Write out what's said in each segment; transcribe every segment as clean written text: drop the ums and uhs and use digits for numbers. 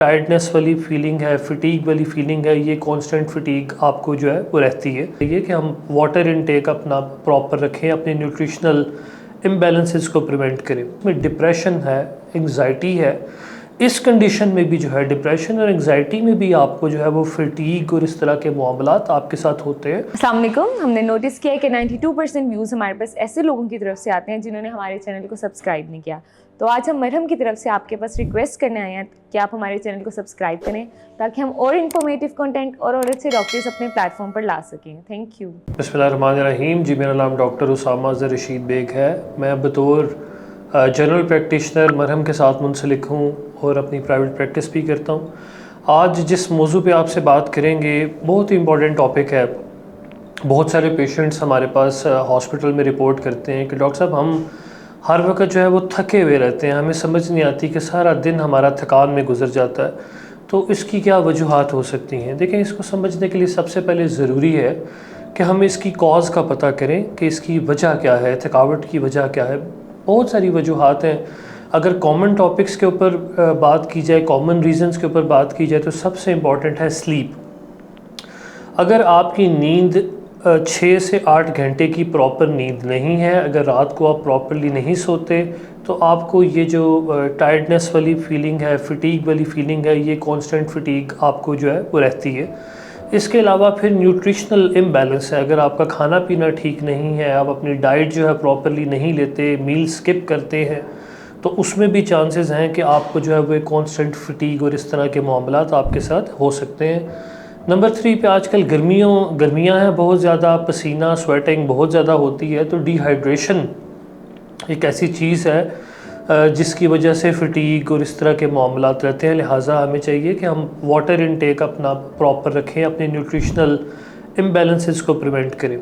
Tiredness والی feeling ہے، fatigue والی فیلنگ ہے، یہ کانسٹنٹ فٹیگ آپ کو جو ہے وہ رہتی ہے۔ یہ کہ ہم واٹر انٹیک اپنا پراپر رکھیں، اپنے نیوٹریشنل امبیلنسز کو پریونٹ کریں۔ اس میں ڈپریشن ہے، انگزائٹی ہے، اس کنڈیشن میں بھی جو ہے ڈپریشن اور انگزائٹی میں بھی آپ کو جو ہے وہ فٹیگ اور اس طرح کے معاملات آپ کے ساتھ ہوتے ہیں۔ السلام علیکم۔ ہم نے نوٹس کیا ہے کہ 92% ویوز ہمارے پاس ایسے لوگوں کی طرف سے آتے ہیں جنہوں نے ہمارے چینل کو سبسکرائب نہیں کیا، تو آج ہم مرہم کی طرف سے آپ کے پاس ریکویسٹ کرنے آئے ہیں کہ آپ ہمارے چینل کو سبسکرائب کریں تاکہ ہم اور انفارمیٹیو کنٹینٹ اور اچھے ڈاکٹرز اپنے پلیٹ فارم پر لا سکیں۔ Thank you. بسم اللہ الرحمن الرحیم۔ جی میرا نام ڈاکٹر اسامہ اظہر رشید بیگ ہے۔ میں بطور جنرل پریکٹیشنر مرہم کے ساتھ منسلک ہوں اور اپنی پرائیویٹ پریکٹس بھی کرتا ہوں۔ آج جس موضوع پہ آپ سے بات کریں گے بہت ہی امپورٹنٹ ٹاپک ہے۔ بہت سارے پیشنٹس ہمارے پاس ہاسپٹل میں رپورٹ کرتے ہیں کہ ڈاکٹر صاحب ہم ہر وقت جو ہے وہ تھکے ہوئے رہتے ہیں، ہمیں سمجھ نہیں آتی کہ سارا دن ہمارا تھکان میں گزر جاتا ہے، تو اس کی کیا وجوہات ہو سکتی ہیں؟ دیکھیں، اس کو سمجھنے کے لیے سب سے پہلے ضروری ہے کہ ہم اس کی کاز کا پتہ کریں کہ اس کی وجہ کیا ہے، تھکاوٹ کی وجہ کیا ہے۔ بہت ساری وجوہات ہیں۔ اگر کامن ٹاپکس کے اوپر بات کی جائے، کامن ریزنز کے اوپر بات کی جائے، تو سب سے امپورٹنٹ ہے سلیپ۔ اگر آپ کی نیند 6 سے 8 گھنٹے کی پراپر نیند نہیں ہے، اگر رات کو آپ پراپرلی نہیں سوتے، تو آپ کو یہ جو ٹائرڈنس والی فیلنگ ہے، فٹیگ والی فیلنگ ہے، یہ کانسٹنٹ فٹیگ آپ کو جو ہے وہ رہتی ہے۔ اس کے علاوہ پھر نیوٹریشنل امبیلنس ہے۔ اگر آپ کا کھانا پینا ٹھیک نہیں ہے، آپ اپنی ڈائٹ جو ہے پراپرلی نہیں لیتے، میل سکپ کرتے ہیں، تو اس میں بھی چانسز ہیں کہ آپ کو جو ہے وہ ایک کانسٹنٹ فٹیگ اور اس طرح کے معاملات آپ کے ساتھ ہو سکتے ہیں۔ نمبر 3 پہ آج کل گرمیاں ہیں بہت زیادہ، پسینہ سویٹنگ بہت زیادہ ہوتی ہے، تو ڈی ہائیڈریشن ایک ایسی چیز ہے جس کی وجہ سے فٹیگ اور اس طرح کے معاملات رہتے ہیں۔ لہٰذا ہمیں چاہیے کہ ہم واٹر انٹیک اپنا پراپر رکھیں، اپنے نیوٹریشنل امبیلنسز کو پریونٹ کریں۔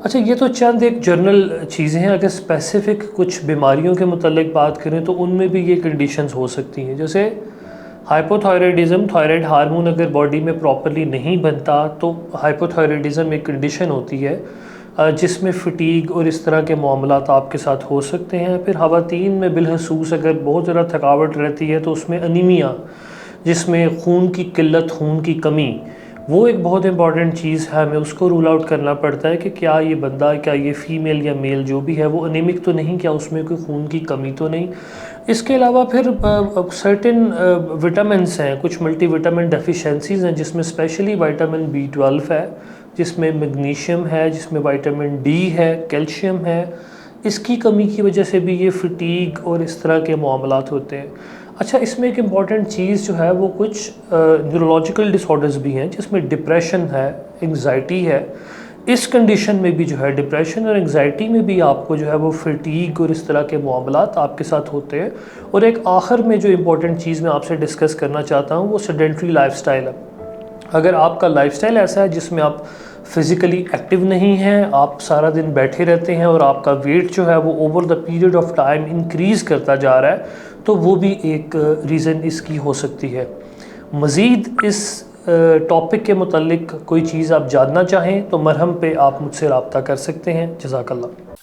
اچھا، یہ تو چند ایک جنرل چیزیں ہیں۔ اگر اسپیسیفک کچھ بیماریوں کے متعلق بات کریں تو ان میں بھی یہ کنڈیشنز ہو سکتی ہیں، جیسے ہائپوتھائرائڈزم، تھائرائڈ ہارمون اگر باڈی میں پراپرلی نہیں بنتا تو ہائپوتھائرائڈزم ایک کنڈیشن ہوتی ہے جس میں فٹیگ اور اس طرح کے معاملات آپ کے ساتھ ہو سکتے ہیں۔ پھر خواتین میں بالخصوص اگر بہت زیادہ تھکاوٹ رہتی ہے تو اس میں انیمیا، جس میں خون کی قلت، خون کی کمی، وہ ایک بہت امپورٹنٹ چیز ہے۔ ہمیں اس کو رول آؤٹ کرنا پڑتا ہے کہ کیا یہ بندہ، کیا یہ فیمیل یا میل جو بھی ہے وہ انیمک تو نہیں، کیا اس میں کوئی خون کی کمی تو نہیں۔ اس کے علاوہ پھر سرٹن وٹامنس ہیں، کچھ ملٹی وٹامن ڈیفیشنسیز ہیں جس میں اسپیشلی وائٹامن B12 ہے، جس میں میگنیشیم ہے، جس میں وائٹامن D ہے، کیلشیم ہے۔ اس کی کمی کی وجہ سے بھی یہ فٹیگ اور اس طرح کے معاملات ہوتے ہیں۔ اچھا، اس میں ایک امپورٹنٹ چیز جو ہے وہ کچھ نیورولوجیکل ڈس آرڈرز بھی ہیں جس میں ڈپریشن ہے، انگزائٹی ہے۔ اس کنڈیشن میں بھی جو ہے ڈپریشن اور انگزائٹی میں بھی آپ کو جو ہے وہ فٹیگ اور اس طرح کے معاملات آپ کے ساتھ ہوتے ہیں۔ اور ایک آخر میں جو امپورٹنٹ چیز میں آپ سے ڈسکس کرنا چاہتا ہوں وہ سیڈنٹری لائف سٹائل ہے۔ اگر آپ کا لائف سٹائل ایسا ہے جس میں آپ فزیکلی ایکٹیو نہیں ہیں، آپ سارا دن بیٹھے رہتے ہیں اور آپ کا ویٹ جو ہے وہ over the period of time increase کرتا جا رہا ہے، تو وہ بھی ایک ریزن اس کی ہو سکتی ہے۔ مزید اس ٹاپک کے متعلق کوئی چیز آپ جاننا چاہیں تو مرہم پہ آپ مجھ سے رابطہ کر سکتے ہیں۔ جزاک اللہ۔